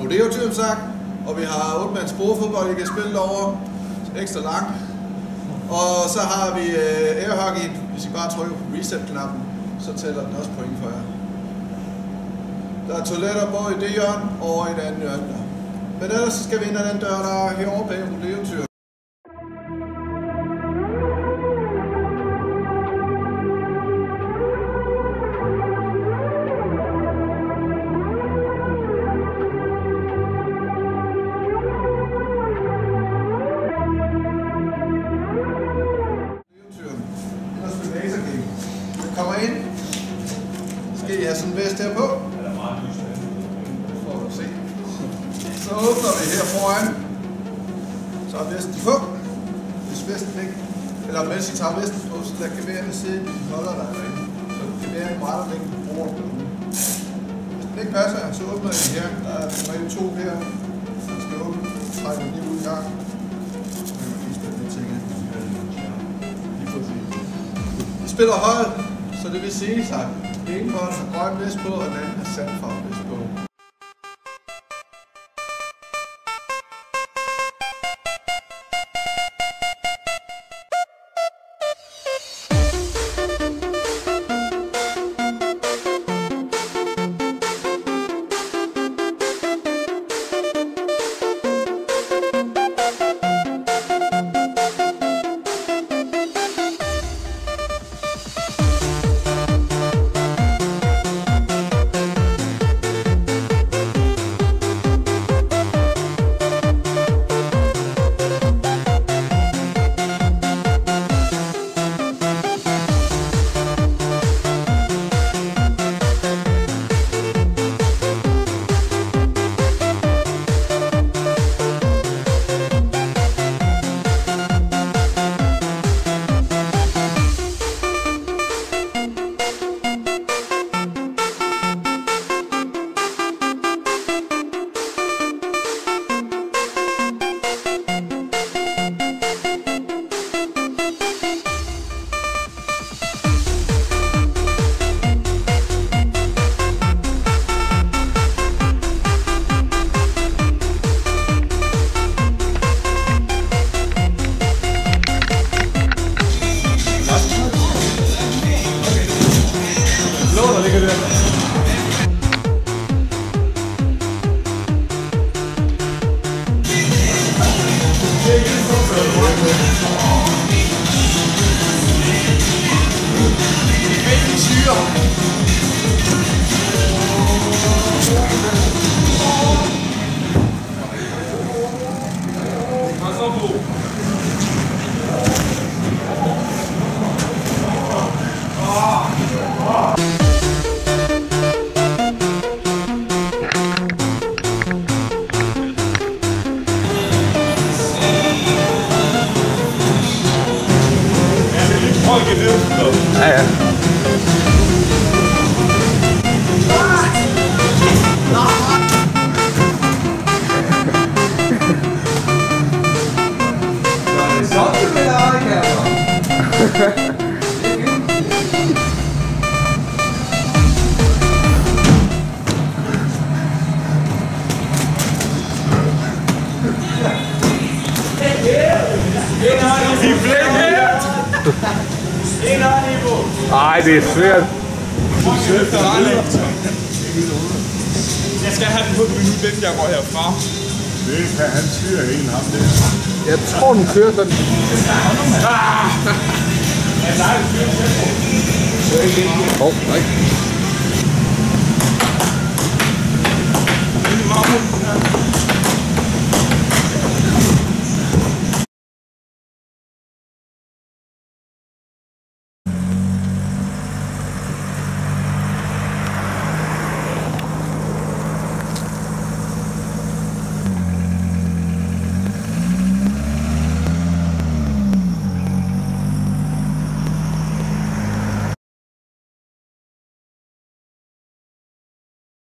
Rodeo-tyren sagt, og vi har 8-mands bordfodbold, I kan spille derovre, ekstra lang. Og så har vi airhockey, hvis I bare trykker på reset-knappen, så tæller den også point for jer. Der er toiletter både i det hjørne og i det andet hjørne der. Men ellers så skal vi ind ad den dør, der er herovre bag Rodeo-tyren. Kommer ind, skal I have sådan en vest her på. For at se. Så åbner vi her foran. Så er vesten på. Hvis vesten ikke, eller mens I tager vesten på, så der kan være en side, de holder der derinde. Så det kan være en ret og længde på bordet derude. Hvis den ikke passer, så åbner I her. Der er rigtig 2 her. Så skal åbne, trække den lige ud i gang. Så kan man lige spille lidt ting ind. Vi spiller hold. Så det vil sige, at den ene hold har grøn vest på, og den anden har sandfarvet vest på. Ja, ja. Ej, det er svært. Jeg skal have den på et minut, inden jeg går herfra. Det kan han styre hele ham der. Jeg tror, den kører sådan. Ah! Åh, nej.